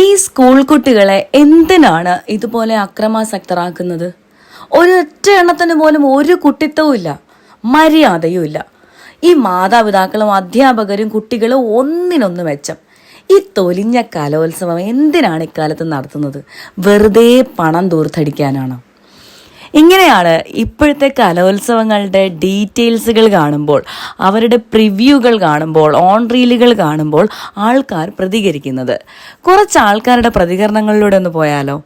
ഈ സ്കൂൾ കുട്ടികളെ എന്തിനാണ് ഇതുപോലെ അക്രമാസക്തരാക്കുന്നത്? ഒരൊറ്റ എണ്ണത്തിന് പോലും ഒരു കുട്ടിത്വവും ഇല്ല, മര്യാദയും ഇല്ല. ഈ മാതാപിതാക്കളും അധ്യാപകരും കുട്ടികളും ഒന്നിനൊന്ന് മെച്ചം. ഈ തൊലിഞ്ഞ കലോത്സവം എന്തിനാണ് ഇക്കാലത്ത് നടത്തുന്നത്? വെറുതെ പണം ദൂർത്തടിക്കാനാണ്. ഇങ്ങനെയാണ് ഇപ്പോഴത്തെ കലോത്സവങ്ങളുടെ ഡീറ്റെയിൽസുകൾ കാണുമ്പോൾ, അവരുടെ പ്രിവ്യൂകൾ കാണുമ്പോൾ, ഓൺ റീലുകൾ കാണുമ്പോൾ ആൾക്കാർ പ്രതികരിക്കുന്നത്. കുറച്ച് ആൾക്കാരുടെ പ്രതികരണങ്ങളിലൂടെ ഒന്ന് പോയാലോ?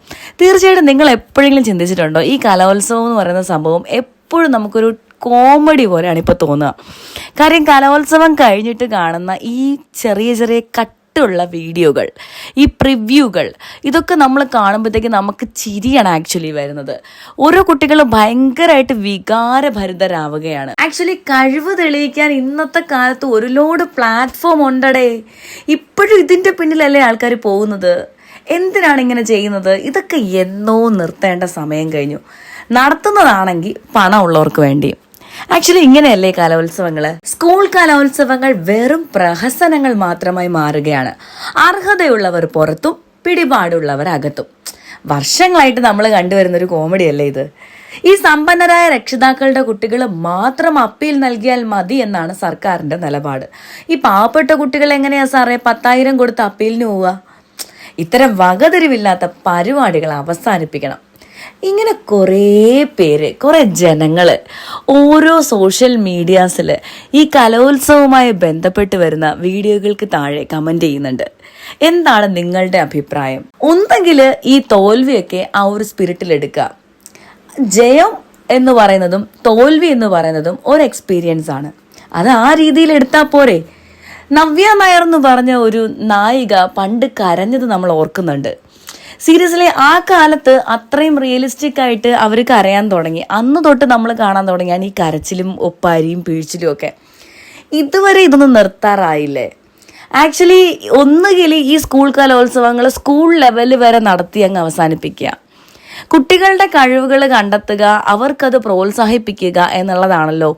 തീർച്ചയായിട്ടും നിങ്ങൾ എപ്പോഴെങ്കിലും ചിന്തിച്ചിട്ടുണ്ടോ, ഈ കലോത്സവം എന്ന് പറയുന്ന സംഭവം എപ്പോഴും നമുക്കൊരു കോമഡി പോലെയാണ് ഇപ്പോൾ തോന്നുക. കാര്യം കലോത്സവം കഴിഞ്ഞിട്ട് കാണുന്ന ഈ ചെറിയ ചെറിയ ുള്ള വീഡിയോകൾ, ഈ പ്രിവ്യൂകൾ, ഇതൊക്കെ നമ്മൾ കാണുമ്പോഴത്തേക്ക് നമുക്ക് ചിരിയാണ് ആക്ച്വലി വരുന്നത്. ഓരോ കുട്ടികളും ഭയങ്കരമായിട്ട് വികാരഭരിതരാവുകയാണ്. ആക്ച്വലി കഴിവ് തെളിയിക്കാൻ ഇന്നത്തെ കാലത്ത് ഒരു ലോഡ് പ്ലാറ്റ്ഫോം ഉണ്ടടേ. ഇപ്പോഴും ഇതിൻ്റെ പിന്നിലല്ലേ ആൾക്കാർ പോകുന്നത്? എന്തിനാണ് ഇങ്ങനെ ചെയ്യുന്നത്? ഇതൊക്കെ എന്നോ നിർത്തേണ്ട സമയം കഴിഞ്ഞു. നടത്തുന്നതാണെങ്കിൽ പണമുള്ളവർക്ക് വേണ്ടി. ആക്ച്വലി ഇങ്ങനെയല്ലേ കലോത്സവങ്ങള്? സ്കൂൾ കലോത്സവങ്ങൾ വെറും പ്രഹസനങ്ങൾ മാത്രമായി മാറുകയാണ്. അർഹതയുള്ളവർ പുറത്തും പിടിപാടുള്ളവർ അകത്തും. വർഷങ്ങളായിട്ട് നമ്മൾ കണ്ടുവരുന്ന ഒരു കോമഡി അല്ലേ ഇത്? ഈ സമ്പന്നരായ രക്ഷിതാക്കളുടെ കുട്ടികൾ മാത്രം അപ്പീൽ നൽകിയാൽ മതി എന്നാണ് സർക്കാരിന്റെ നിലപാട്. ഈ പാവപ്പെട്ട കുട്ടികൾ എങ്ങനെയാ സാറേ 10,000 കൊടുത്ത് അപ്പീലിന് പോവുക? ഇത്തരം വകതിരിവില്ലാത്ത പരിപാടികൾ അവസാനിപ്പിക്കണം. ഇങ്ങനെ കുറേ പേര്, കുറേ ജനങ്ങൾ ഓരോ സോഷ്യൽ മീഡിയാസിൽ ഈ കലോത്സവവുമായി ബന്ധപ്പെട്ട് വരുന്ന വീഡിയോകൾക്ക് താഴെ കമന്റ് ചെയ്യുന്നുണ്ട്. എന്താണ് നിങ്ങളുടെ അഭിപ്രായം? ഒന്നെങ്കിൽ ഈ തോൽവിയൊക്കെ ആ ഒരു സ്പിരിറ്റിൽ എടുക്കുക. ജയം എന്ന് പറയുന്നതും തോൽവി എന്ന് പറയുന്നതും ഒരു എക്സ്പീരിയൻസ് ആണ്. അത് ആ രീതിയിൽ എടുത്താൽ പോരെ. നവ്യ നായർ എന്ന് പറഞ്ഞ ഒരു നായിക പണ്ട് കരഞ്ഞത് നമ്മൾ ഓർക്കുന്നുണ്ട്. സീരിയസ്ലി ആ കാലത്ത് അത്രയും റിയലിസ്റ്റിക് ആയിട്ട് അവർ കരയാൻ തുടങ്ങി. അന്ന് തൊട്ട് നമ്മൾ കാണാൻ തുടങ്ങിയാണ് ഈ കരച്ചിലും ഒപ്പാരിയും വീഴ്ചിലും ഒക്കെ. ഇതുവരെ ഇതൊന്നും നിർത്താറായില്ലേ? ആക്ച്വലി ഒന്നുകിൽ ഈ സ്കൂൾ കലോത്സവങ്ങൾ സ്കൂൾ ലെവലിൽ വരെ നടത്തി അങ്ങ് അവസാനിപ്പിക്കുക. കുട്ടികളുടെ കഴിവുകൾ കണ്ടെത്തുക, അവർക്കത് പ്രോത്സാഹിപ്പിക്കുക എന്നുള്ളതാണല്ലോ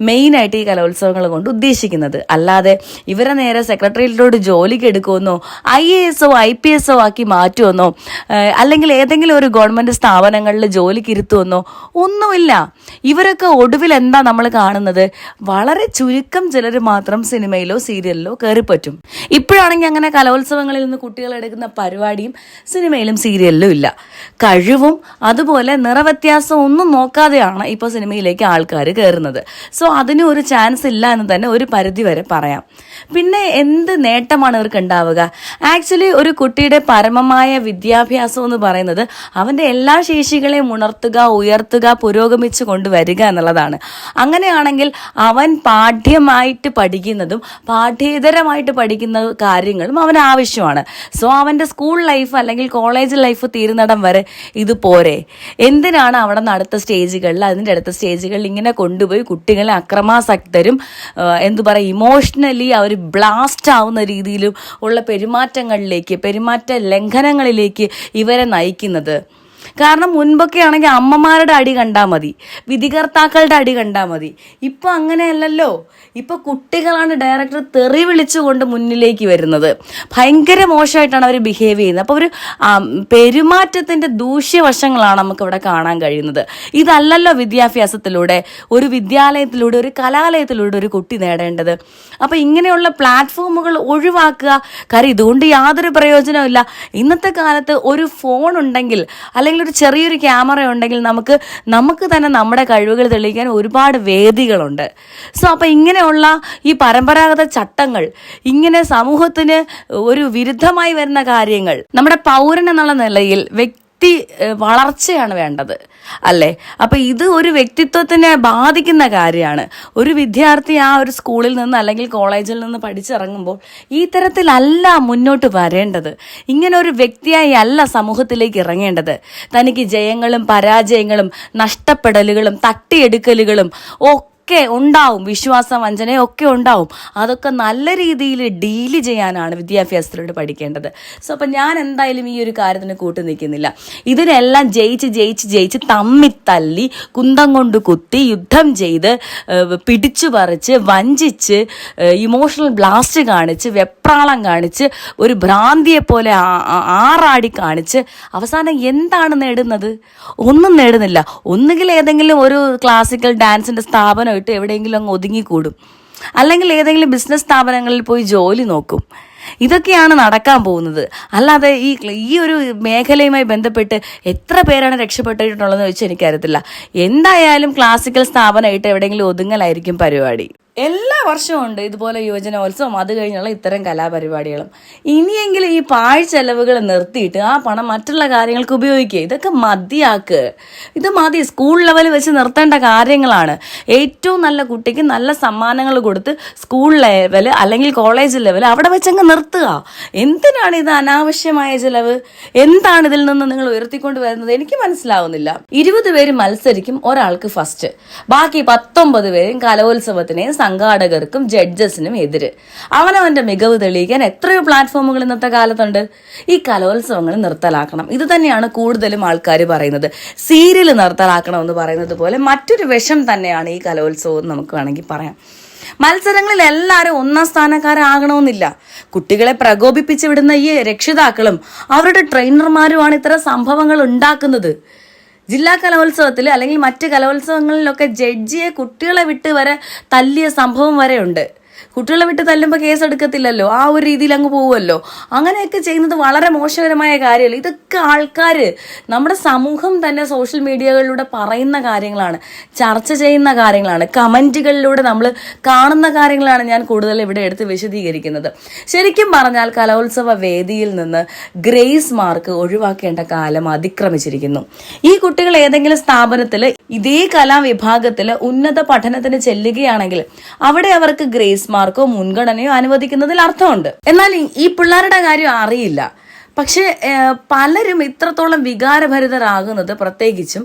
മെയിനായിട്ട് ഈ കലോത്സവങ്ങൾ കൊണ്ട് ഉദ്ദേശിക്കുന്നത്. അല്ലാതെ ഇവരെ നേരെ സെക്രട്ടേറിയറ്റിലോട്ട് ജോലിക്ക് എടുക്കുമെന്നോ IAS IPS ആക്കി മാറ്റുമെന്നോ അല്ലെങ്കിൽ ഏതെങ്കിലും ഒരു ഗവൺമെൻറ് സ്ഥാപനങ്ങളിൽ ജോലിക്ക് ഇരുത്തുമെന്നോ ഒന്നുമില്ല. ഇവരൊക്കെ ഒടുവിൽ എന്താ നമ്മൾ കാണുന്നത്? വളരെ ചുരുക്കം ചിലർ മാത്രം സിനിമയിലോ സീരിയലിലോ കയറിപ്പറ്റും. ഇപ്പോഴാണെങ്കിൽ അങ്ങനെ കലോത്സവങ്ങളിൽ നിന്ന് കുട്ടികൾ എടുക്കുന്ന പരിപാടിയും സിനിമയിലും സീരിയലിലും ഇല്ല. കഴിവും അതുപോലെ നിറവ്യത്യാസം ഒന്നും നോക്കാതെയാണ് ഇപ്പോൾ സിനിമയിലേക്ക് ആൾക്കാർ കയറുന്നത്. സോ അതിന് ഒരു ചാൻസ് ഇല്ല എന്ന് തന്നെ ഒരു പരിധി വരെ പറയാം. പിന്നെ എന്ത് നേട്ടമാണ് ഇവർക്ക് ഉണ്ടാവുക? ആക്ച്വലി ഒരു കുട്ടിയുടെ പരമമായ വിദ്യാഭ്യാസം എന്ന് പറയുന്നത് അവൻ്റെ എല്ലാ ശേഷികളെയും ഉണർത്തുക, ഉയർത്തുക, പുരോഗമിച്ചു കൊണ്ടുവരിക എന്നുള്ളതാണ്. അങ്ങനെയാണെങ്കിൽ അവൻ പാഠ്യമായിട്ട് പഠിക്കുന്നതും പാഠ്യേതരമായിട്ട് പഠിക്കുന്ന കാര്യങ്ങളും അവന് ആവശ്യമാണ്. സോ അവൻ്റെ സ്കൂൾ ലൈഫ് അല്ലെങ്കിൽ കോളേജ് ലൈഫ് തീരുന്നിടം വരെ ഇത് പോരെ? എന്തിനാണ് അവിടെ നിന്ന് അടുത്ത സ്റ്റേജുകളിൽ, അതിൻ്റെ അടുത്ത സ്റ്റേജുകളിൽ ഇങ്ങനെ കൊണ്ടുപോയി കുട്ടികളെ അക്രമാസക്തരും ഇമോഷണലി അവർ ബ്ലാസ്റ്റ് ആവുന്ന രീതിയിലും ഉള്ള പെരുമാറ്റ ലംഘനങ്ങളിലേക്ക് ഇവരെ നയിക്കുന്നത്? കാരണം മുൻപൊക്കെ ആണെങ്കിൽ അമ്മമാരുടെ അടി കണ്ടാൽ മതി, വിധികർത്താക്കളുടെ അടി കണ്ടാൽ മതി. ഇപ്പൊ അങ്ങനെയല്ലല്ലോ. ഇപ്പൊ കുട്ടികളാണ് ഡയറക്ടർ തെറി വിളിച്ചുകൊണ്ട് മുന്നിലേക്ക് വരുന്നത്. ഭയങ്കര മോശമായിട്ടാണ് അവർ ബിഹേവ് ചെയ്യുന്നത്. അപ്പോൾ ഒരു പെരുമാറ്റത്തിന്റെ ദൂഷ്യവശങ്ങളാണ് നമുക്ക് ഇവിടെ കാണാൻ കഴിയുന്നത്. ഇതല്ലല്ലോ വിദ്യാഭ്യാസത്തിലൂടെ, ഒരു വിദ്യാലയത്തിലൂടെ, ഒരു കലാലയത്തിലൂടെ ഒരു കുട്ടി നേടേണ്ടത്. അപ്പൊ ഇങ്ങനെയുള്ള പ്ലാറ്റ്ഫോമുകൾ ഒഴിവാക്കുക. കാര്യം ഇതുകൊണ്ട് യാതൊരു പ്രയോജനമില്ല. ഇന്നത്തെ കാലത്ത് ഒരു ഫോൺ ഉണ്ടെങ്കിൽ അല്ലെങ്കിൽ ഒരു ചെറിയൊരു ക്യാമറ ഉണ്ടെങ്കിൽ നമുക്ക് തന്നെ നമ്മുടെ കഴിവുകൾ തെളിയിക്കാൻ ഒരുപാട് വേദികളുണ്ട്. സോ അപ്പം ഇങ്ങനെയുള്ള ഈ പരമ്പരാഗത ചട്ടങ്ങൾ, ഇങ്ങനെ സമൂഹത്തിന് ഒരു വിരുദ്ധമായി വരുന്ന കാര്യങ്ങൾ, നമ്മുടെ പൗരൻ എന്നുള്ള നിലയിൽ വളർച്ചയാണ് വേണ്ടത് അല്ലേ? അപ്പൊ ഇത് ഒരു വ്യക്തിത്വത്തിനെ ബാധിക്കുന്ന കാര്യമാണ്. ഒരു വിദ്യാർത്ഥി ആ ഒരു സ്കൂളിൽ നിന്ന് അല്ലെങ്കിൽ കോളേജിൽ നിന്ന് പഠിച്ചിറങ്ങുമ്പോൾ ഈ തരത്തിലല്ല മുന്നോട്ട് വരേണ്ടത്. ഇങ്ങനെ ഒരു വ്യക്തിയായി അല്ല സമൂഹത്തിലേക്ക് ഇറങ്ങേണ്ടത്. തനിക്ക് ജയങ്ങളും പരാജയങ്ങളും നഷ്ടപ്പെടലുകളും തട്ടിയെടുക്കലുകളും ഉണ്ടാവും, വിശ്വാസ വഞ്ചനയൊക്കെ ഉണ്ടാവും. അതൊക്കെ നല്ല രീതിയിൽ ഡീല് ചെയ്യാനാണ് വിദ്യാഭ്യാസത്തിലൂടെ പഠിക്കേണ്ടത്. സോ അപ്പം ഞാൻ എന്തായാലും ഈ ഒരു കാര്യത്തിന് കൂട്ടു നിൽക്കുന്നില്ല. ഇതിനെല്ലാം ജയിച്ച് തമ്മിത്തല്ലി കുന്തം കൊണ്ട് കുത്തി യുദ്ധം ചെയ്ത് പിടിച്ചു പറിച്ച് വഞ്ചിച്ച് ഇമോഷണൽ ബ്ലാസ്റ്റ് കാണിച്ച് വെപ്രാളം കാണിച്ച് ഒരു ഭ്രാന്തിയെ പോലെ ആറാടി കാണിച്ച് അവസാനം എന്താണ് നേടുന്നത്? ഒന്നും നേടുന്നില്ല. ഒന്നുകിൽ ഏതെങ്കിലും ഒരു ക്ലാസിക്കൽ ഡാൻസിന്റെ സ്ഥാപനം ഇട്ട് എവിടെയെങ്കിലും അങ്ങ് ഒതുങ്ങിക്കൂടും, അല്ലെങ്കിൽ ഏതെങ്കിലും ബിസിനസ് സ്ഥാപനങ്ങളിൽ പോയി ജോലി നോക്കും. ഇതൊക്കെയാണ് നടക്കാൻ പോകുന്നത്. അല്ലാതെ ഈ ഒരു മേഖലയുമായി ബന്ധപ്പെട്ട് എത്ര പേരാണ് രക്ഷപ്പെട്ടിട്ടുള്ളതെന്ന് ചോദിച്ചാൽ എനിക്കറിയത്തില്ല. എന്തായാലും ക്ലാസിക്കൽ സ്ഥാപനമായിട്ട് എവിടെയെങ്കിലും ഒതുങ്ങലായിരിക്കും പരിപാടി. എല്ലാ വർഷവും ഉണ്ട് ഇതുപോലെ യുവജനോത്സവം, അത് കഴിഞ്ഞുള്ള ഇത്തരം കലാപരിപാടികളും. ഇനിയെങ്കിലും ഈ ചെലവുകൾ നിർത്തിയിട്ട് ആ പണം മറ്റുള്ള കാര്യങ്ങൾക്ക് ഉപയോഗിക്കുക. ഇതൊക്കെ മതിയാക്കുക. ഇത് മതി. സ്കൂൾ ലെവൽ വെച്ച് നിർത്തേണ്ട കാര്യങ്ങളാണ്. ഏറ്റവും നല്ല കുട്ടിക്ക് നല്ല സമ്മാനങ്ങൾ കൊടുത്ത് സ്കൂൾ ലെവൽ അല്ലെങ്കിൽ കോളേജ് ലെവൽ അവിടെ വെച്ചങ്ങ് നിർത്തുക. എന്തിനാണ് ഇത് അനാവശ്യമായ ചിലവ്? എന്താണ് ഇതിൽ നിന്ന് നിങ്ങൾ ഉയർത്തിക്കൊണ്ട് വരുന്നത്? എനിക്ക് മനസ്സിലാവുന്നില്ല. 20 പേര് മത്സരിക്കും, ഒരാൾക്ക് ഫസ്റ്റ്. ബാക്കി 19 പേരും കലോത്സവത്തിനെയും സംഘാടകർക്കും ജഡ്ജസിനും എതിര്. അവനവന്റെ മികവ് തെളിയിക്കാൻ എത്രയോ പ്ലാറ്റ്ഫോമുകൾ ഇന്നത്തെ കാലത്തുണ്ട്. ഈ കലോത്സവങ്ങൾ നിർത്തലാക്കണം. ഇത് തന്നെയാണ് കൂടുതലും ആൾക്കാർ പറയുന്നത്. സീരിയൽ നിർത്തലാക്കണമെന്ന് പറയുന്നത് പോലെ മറ്റൊരു വിഷം തന്നെയാണ് ഈ കലോത്സവം, നമുക്ക് വേണമെങ്കിൽ പറയാം. മത്സരങ്ങളിൽ എല്ലാവരും 1ാം സ്ഥാനക്കാരാകണമെന്നില്ല. കുട്ടികളെ പ്രകോപിപ്പിച്ച് വിടുന്ന ഈ രക്ഷിതാക്കളും അവരുടെ ട്രെയിനർമാരുമാണ് ഇത്തരം സംഭവങ്ങൾ ഉണ്ടാക്കുന്നത്. ജില്ലാ കലോത്സവത്തിൽ അല്ലെങ്കിൽ മറ്റ് കലോത്സവങ്ങളിലൊക്കെ ജഡ്ജിയെ കുട്ടികളെ വിട്ട് വരെ തല്ലിയ സംഭവം വരെ ഉണ്ട്. കുട്ടികളെ വിട്ട് തല്ലുമ്പോൾ കേസെടുക്കത്തില്ലല്ലോ, ആ ഒരു രീതിയിൽ അങ്ങ് പോവുമല്ലോ. അങ്ങനെയൊക്കെ ചെയ്യുന്നത് വളരെ മോശകരമായ കാര്യമല്ല. ഇതൊക്കെ ആൾക്കാർ, നമ്മുടെ സമൂഹം തന്നെ സോഷ്യൽ മീഡിയകളിലൂടെ പറയുന്ന കാര്യങ്ങളാണ്, ചർച്ച ചെയ്യുന്ന കാര്യങ്ങളാണ്, കമൻറ്റുകളിലൂടെ നമ്മൾ കാണുന്ന കാര്യങ്ങളാണ് ഞാൻ കൂടുതൽ ഇവിടെ എടുത്ത് വിശദീകരിക്കുന്നത്. ശരിക്കും പറഞ്ഞാൽ കലോത്സവ വേദിയിൽ നിന്ന് ഗ്രേസ് മാർക്ക് ഒഴിവാക്കേണ്ട കാലം അതിക്രമിച്ചിരിക്കുന്നു. ഈ കുട്ടികൾ ഏതെങ്കിലും സ്ഥാപനത്തിൽ ഇതേ കലാവിഭാഗത്തിൽ ഉന്നത പഠനത്തിന് ചെല്ലുകയാണെങ്കിൽ അവിടെ അവർക്ക് ഗ്രേസ് മാർക്കോ മുൻഗണനയോ അനുവദിക്കുന്നതിൽ അർത്ഥമുണ്ട്. എന്നാൽ ഈ പിള്ളേരുടെ കാര്യം അറിയില്ല. പക്ഷെ പലരും ഇത്രത്തോളം വികാരഭരിതരാകുന്നത് പ്രത്യേകിച്ചും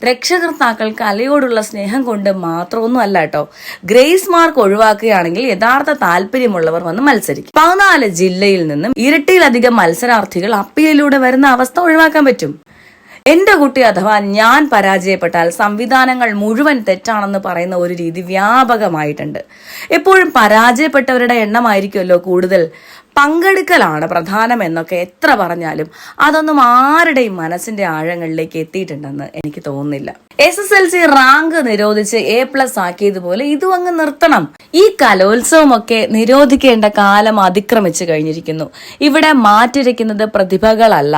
രക്ഷകർത്താക്കൾ കലയോടുള്ള സ്നേഹം കൊണ്ട് മാത്രമൊന്നും അല്ല കേട്ടോ. ഗ്രേസ് മാർക്ക് ഒഴിവാക്കുകയാണെങ്കിൽ യഥാർത്ഥ താല്പര്യമുള്ളവർ വന്ന് മത്സരിക്കും. 14 ജില്ലയിൽ നിന്നും ഇരട്ടിയിലധികം മത്സരാർത്ഥികൾ അപ്പീലിലൂടെ വരുന്ന അവസ്ഥ ഒഴിവാക്കാൻ പറ്റും. എന്റെ കുട്ടി അഥവാ ഞാൻ പരാജയപ്പെട്ടാൽ സംവിധാനങ്ങൾ മുഴുവൻ തെറ്റാണെന്ന് പറയുന്ന ഒരു രീതി വ്യാപകമായിട്ടുണ്ട്. എപ്പോഴും പരാജയപ്പെട്ടവരുടെ എണ്ണമായിരിക്കുമല്ലോ കൂടുതൽ. പങ്കെടുക്കലാണ് പ്രധാനം എന്നൊക്കെ എത്ര പറഞ്ഞാലും അതൊന്നും ആരുടെയും മനസ്സിന്റെ ആഴങ്ങളിലേക്ക് എത്തിയിട്ടുണ്ടെന്ന് എനിക്ക് തോന്നുന്നില്ല. SSLC റാങ്ക് നിരോധിച്ച് A+ ആക്കിയതുപോലെ ഇതും അങ്ങ് നിർത്തണം. ഈ കലോത്സവമൊക്കെ നിരോധിക്കേണ്ട കാലം അതിക്രമിച്ചു കഴിഞ്ഞിരിക്കുന്നു. ഇവിടെ മാറ്റിരിക്കുന്നത് പ്രതിഭകളല്ല,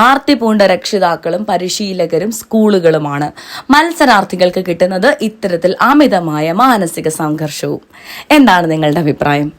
ആർത്തി പൂണ്ട രക്ഷിതാക്കളും പരിശീലകരും സ്കൂളുകളുമാണ്. മത്സരാർത്ഥികൾക്ക് കിട്ടുന്നത് ഇത്തരത്തിൽ അമിതമായ മാനസിക സംഘർഷവും. എന്താണ് നിങ്ങളുടെ അഭിപ്രായം?